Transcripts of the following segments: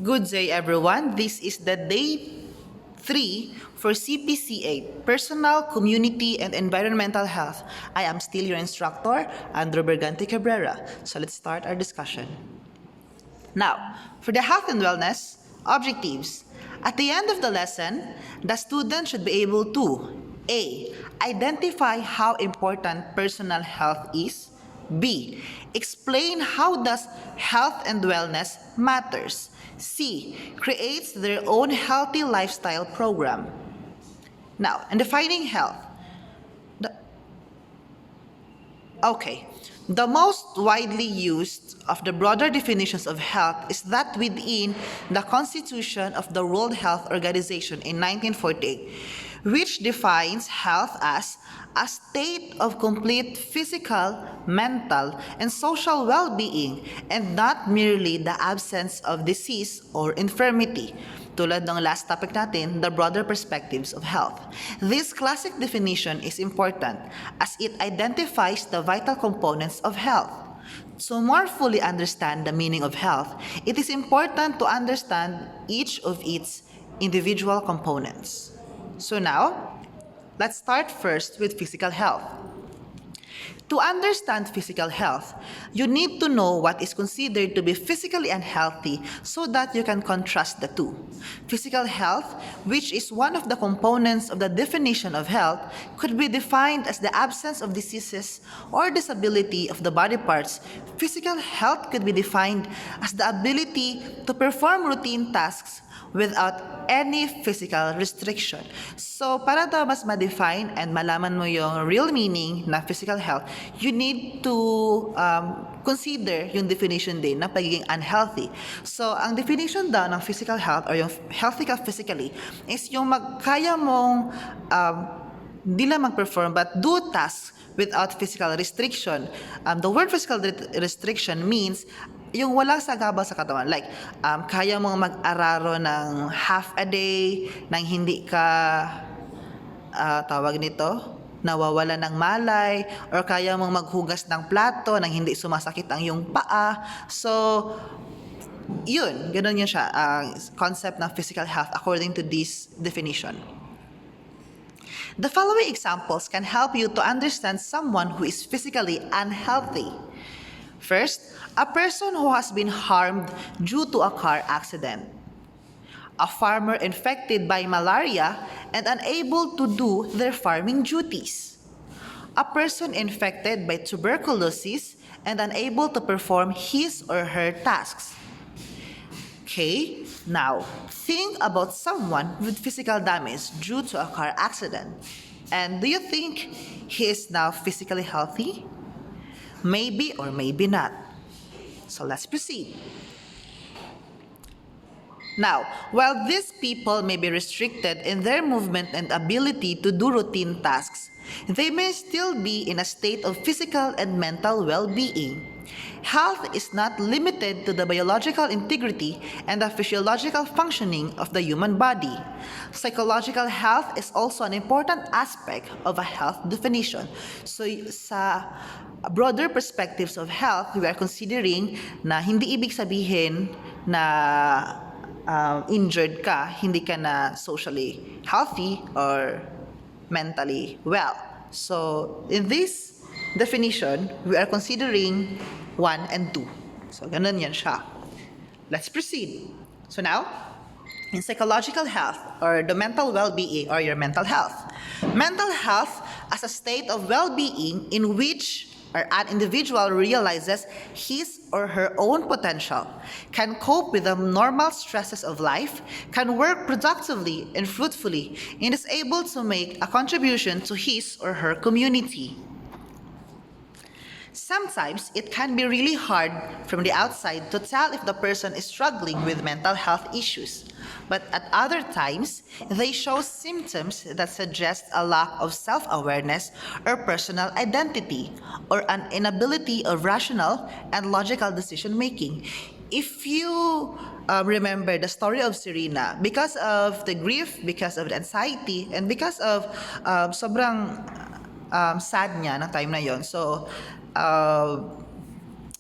Good day, everyone. This is the day 3 for CPC8 Personal, Community, and Environmental Health. I am still your instructor, Andrew Bergante Cabrera. So let's start our discussion. Now, for the health and wellness objectives. At the end of the lesson, the student should be able to A. Identify how important personal health is. B. Explain how does health and wellness matters. C. Creates their own healthy lifestyle program. Now, in defining health, the, okay, the most widely used of the broader definitions of health is that within the Constitution of the World Health Organization in 1948, which defines health as a state of complete physical, mental, and social well-being and not merely the absence of disease or infirmity. Tulad ng last topic natin, the broader perspectives of health. This classic definition is important as it identifies the vital components of health. To more fully understand the meaning of health, it is important to understand each of its individual components. So now, let's start first with physical health. To understand physical health, you need to know what is considered to be physically unhealthy so that you can contrast the two. Physical health, which is one of the components of the definition of health, could be defined as the absence of diseases or disability of the body parts. Physical health could be defined as the ability to perform routine tasks without any physical restriction. So, para daw mas ma-define and malaman mo yung real meaning na physical health, you need to consider yung definition din ng pagiging unhealthy. So, ang definition daw ng physical health or yung healthy ka physically is yung kaya mong di lang mag-perform but do tasks without physical restriction. The word physical restriction means yung walang sagabal sa katawan. Like, kaya mong mag-araro ng half a day, nang hindi ka, tawag nito, nawawala ng malay, or kaya mong maghugas ng plato nang hindi sumasakit ang iyong paa. So, yun, ganun yun siya, concept ng physical health according to this definition. The following examples can help you to understand someone who is physically unhealthy. First, a person who has been harmed due to a car accident. A farmer infected by malaria and unable to do their farming duties. A person infected by tuberculosis and unable to perform his or her tasks. Okay, now think about someone with physical damage due to a car accident. And do you think he is now physically healthy? Maybe or maybe not. So let's proceed. Now, while these people may be restricted in their movement and ability to do routine tasks, they may still be in a state of physical and mental well-being. Health is not limited to the biological integrity and the physiological functioning of the human body. Psychological health is also an important aspect of a health definition. So, sa broader perspectives of health, we are considering na hindi ibig sabihin na injured ka, hindi ka na socially healthy or mentally well. So, in this definition, we are considering 1 and 2. So, ganun yan siya. Let's proceed. So now, in psychological health or the mental well-being or your mental health. Mental health as a state of well-being in which an individual realizes his or her own potential, can cope with the normal stresses of life, can work productively and fruitfully, and is able to make a contribution to his or her community. Sometimes it can be really hard from the outside to tell if the person is struggling with mental health issues. But at other times, they show symptoms that suggest a lack of self-awareness or personal identity, or an inability of rational and logical decision-making. If you remember the story of Serena, because of the grief, because of the anxiety, and because of sobrang sad niya ng time na yon. So,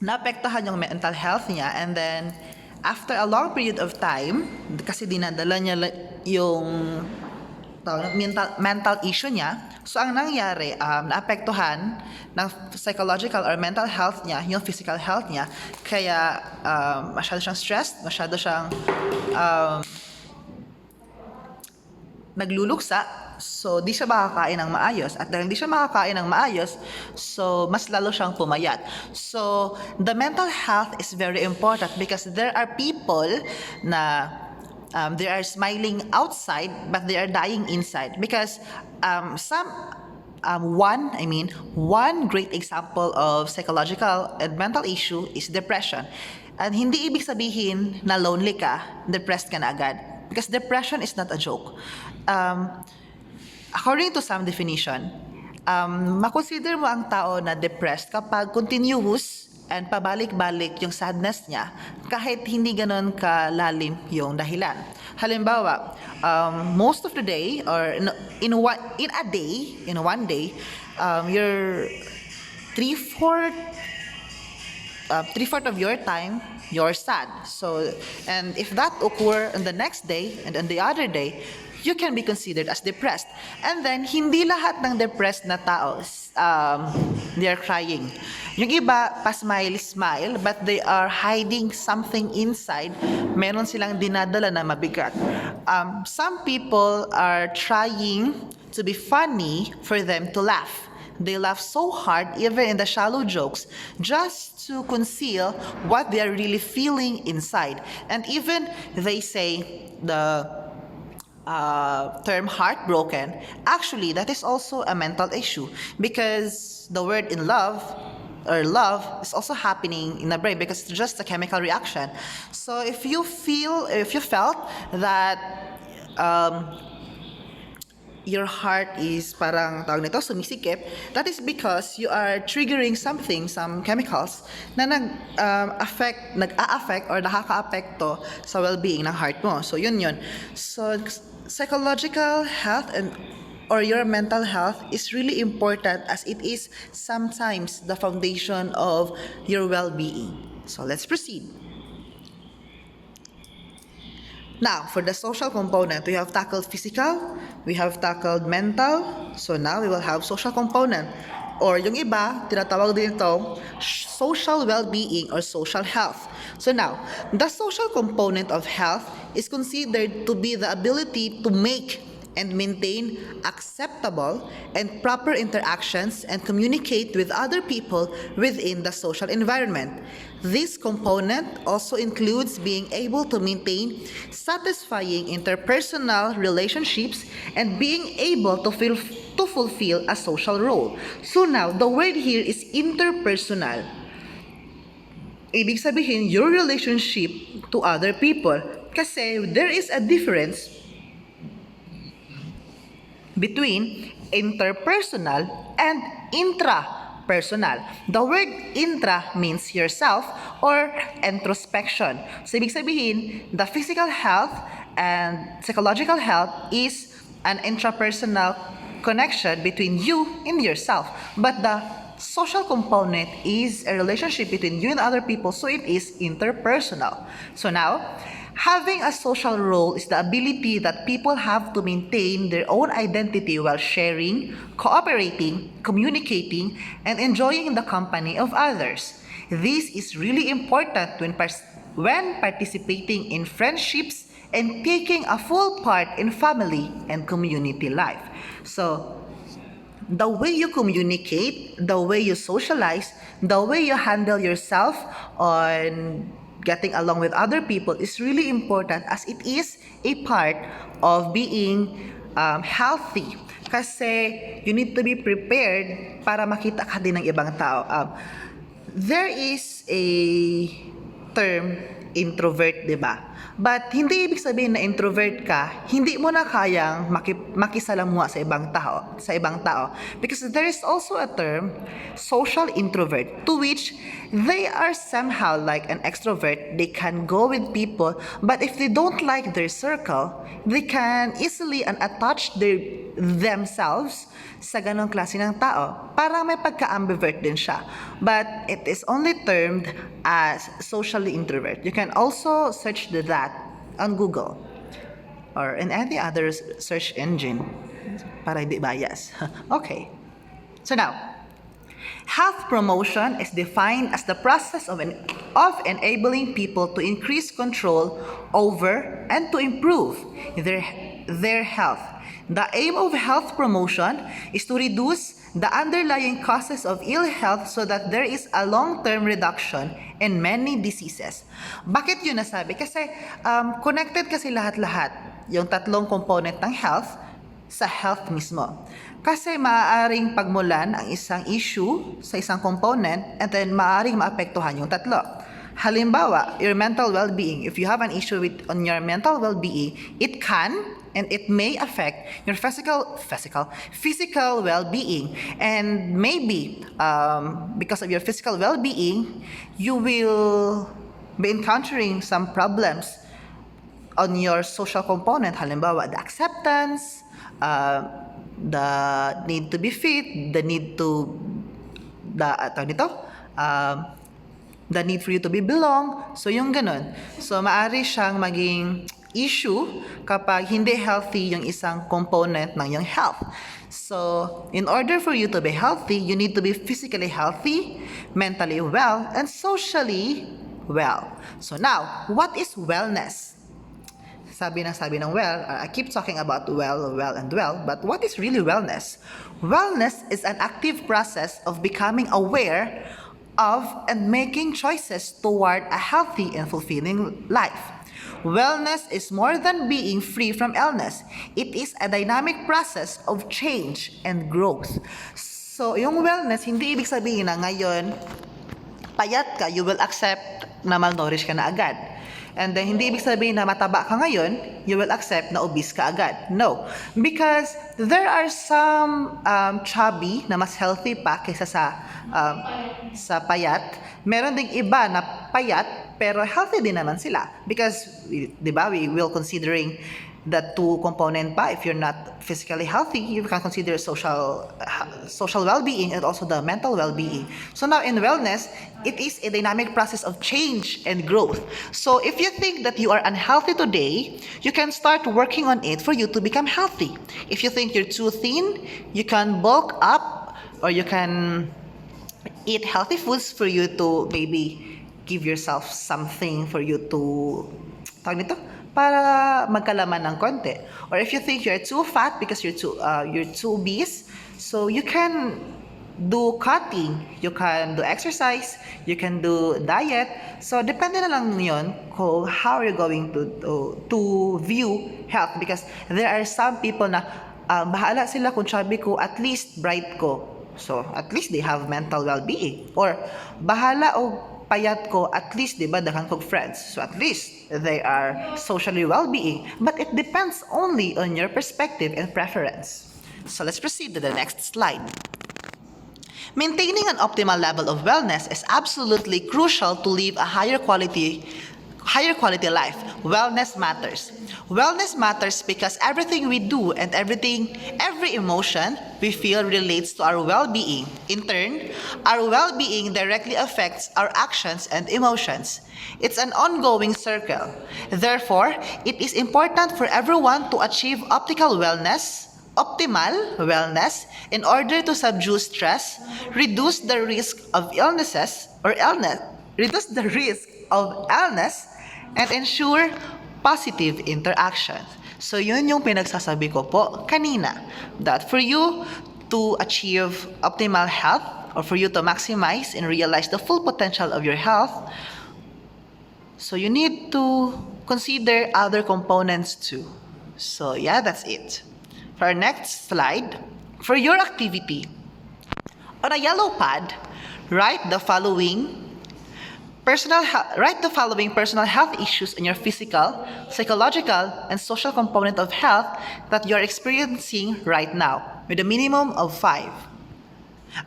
naapektuhan yung mental health niya, and then after a long period of time, kasi dinadala niya yung mental issue niya, so ang nangyari, naapektuhan ng psychological or mental health niya, yung physical health niya, kaya masyado siyang stressed, masyado siyang nagluluksa, so di siya makakain ng maayos. At dahil di siya makakain ng maayos, so mas lalo siyang pumayat. So the mental health is very important because there are people na they are smiling outside but they are dying inside because one great example of psychological and mental issue is depression. And hindi ibig sabihin na lonely ka, depressed ka na agad. Because depression is not a joke. According to some definition, makonsider mo ang tao na depressed kapag continuous and pabalik-balik yung sadness niya kahit hindi ganon kalalim yung dahilan. Halimbawa, most of the day or in one day, you're three-fourth of your time you're sad. So, and if that occur on the next day and on the other day, you can be considered as depressed. And then, hindi lahat ng depressed na tao, they are crying. Yung iba, pa-smile, but they are hiding something inside. Meron silang dinadala na mabigat. Some people are trying to be funny for them to laugh. They laugh so hard, even in the shallow jokes, just to conceal what they are really feeling inside. And even they say the term heartbroken, actually, that is also a mental issue because the word in love or love is also happening in the brain because it's just a chemical reaction. So if you felt that your heart is parang tawag nito sumisikip, that is because you are triggering some chemicals na nag-a-affect or nakaka-apekto sa well-being ng heart mo. So yun. So psychological health or your mental health is really important as it is sometimes the foundation of your well-being. So let's proceed. Now, for the social component, we have tackled physical, we have tackled mental, so now we will have social component. Or yung iba, tinatawag din ito, social well-being or social health. So now, the social component of health is considered to be the ability to make and maintain acceptable and proper interactions and communicate with other people within the social environment. This component also includes being able to maintain satisfying interpersonal relationships and being able to fulfill a social role. So now, the word here is interpersonal. Ibig sabihin, your relationship to other people. Kasi there is a difference between interpersonal and intrapersonal. The word intra means yourself or introspection. So, ibig sabihin, the physical health and psychological health is an intrapersonal connection between you and yourself. But the social component is a relationship between you and other people, so it is interpersonal. So now, having a social role is the ability that people have to maintain their own identity while sharing, cooperating, communicating, and enjoying the company of others. This is really important when participating in friendships and taking a full part in family and community life. So, the way you communicate, the way you socialize, the way you handle yourself on getting along with other people is really important as it is a part of being healthy. Kasi you need to be prepared para makita ka din ng ibang tao. There is a term introvert, di ba? But hindi ibig sabihin na introvert ka, hindi mo na kayang makisalamuha sa ibang tao, because there is also a term social introvert to which They are somehow like an extrovert. They can go with people, but if they don't like their circle, they can easily unattach themselves sa ganong klase ng tao. Parang may pagka-ambivert din siya. But it is only termed as socially introvert. You can also search that on Google or in any other search engine para hindi bias. Okay. So now, health promotion is defined as the process of enabling people to increase control over and to improve their health. The aim of health promotion is to reduce the underlying causes of ill health so that there is a long-term reduction in many diseases. Bakit yun nasabi? Kasi connected kasi lahat-lahat yung tatlong component ng health sa health mismo. Kasi maaaring pagmulan ang isang issue sa isang component and then maaaring maapektuhan yung tatlo. Halimbawa, your mental well-being. If you have an issue on your mental well-being, it can and it may affect your physical well-being. And maybe because of your physical well-being, you will be encountering some problems on your social component. Halimbawa, the acceptance, the need to be fit, the need for you to be belong. So yung ganun. So maari siyang maging issue kapag hindi healthy yung isang component ng yung health. So in order for you to be healthy, you need to be physically healthy, mentally well, and socially well. So now, what is wellness? Sabi ng well, I keep talking about well, and well, but what is really wellness? Wellness is an active process of becoming aware of and making choices toward a healthy and fulfilling life. Wellness is more than being free from illness. It is a dynamic process of change and growth. So, yung wellness, hindi ibig sabihin na ngayon, payat ka, you will accept na malnourished ka na agad. And then, hindi ibig sabihin na mataba ka ngayon, you will accept na obese ka agad. No. Because there are some chubby na mas healthy pa kaysa sa payat. Meron ding iba na payat, pero healthy din naman sila. Because, di ba, we will considering the two component pa. If you're not physically healthy, you can consider social well-being and also the mental well-being. So now in wellness, it is a dynamic process of change and growth. So if you think that you are unhealthy today, you can start working on it for you to become healthy. If you think you're too thin, you can bulk up or you can eat healthy foods for you to maybe give yourself something for you to para magkalaman ng konti. Or if you think you're too fat because you're too obese, so you can do cutting, you can do exercise, you can do diet. So depende na lang yun kung how you're going to view health, because there are some people na bahala sila kung chubby ko, at least bright ko. So at least they have mental well-being. Or bahala o payat ko, at least, di ba, daghan kong friends. So at least, they are socially well-being. But it depends only on your perspective and preference. So let's proceed to the next slide. Maintaining an optimal level of wellness is absolutely crucial to live a higher quality life. Wellness matters. Wellness matters because everything we do and every emotion we feel relates to our well-being. In turn, our well-being directly affects our actions and emotions. It's an ongoing circle. Therefore, it is important for everyone to achieve optimal wellness in order to subdue stress, reduce the risk of illness, and ensure positive interactions. So yun yung pinagsasabi ko po kanina, that for you to achieve optimal health or for you to maximize and realize the full potential of your health, so you need to consider other components too. So yeah, that's it. For our next slide, for your activity, on a yellow pad, write the following personal health issues in your physical, psychological, and social component of health that you are experiencing right now, with a minimum of 5.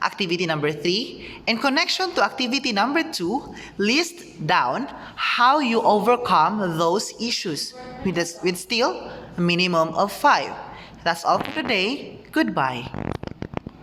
Activity number 3, in connection to activity number 2, list down how you overcome those issues with still a minimum of 5. That's all for today. Goodbye.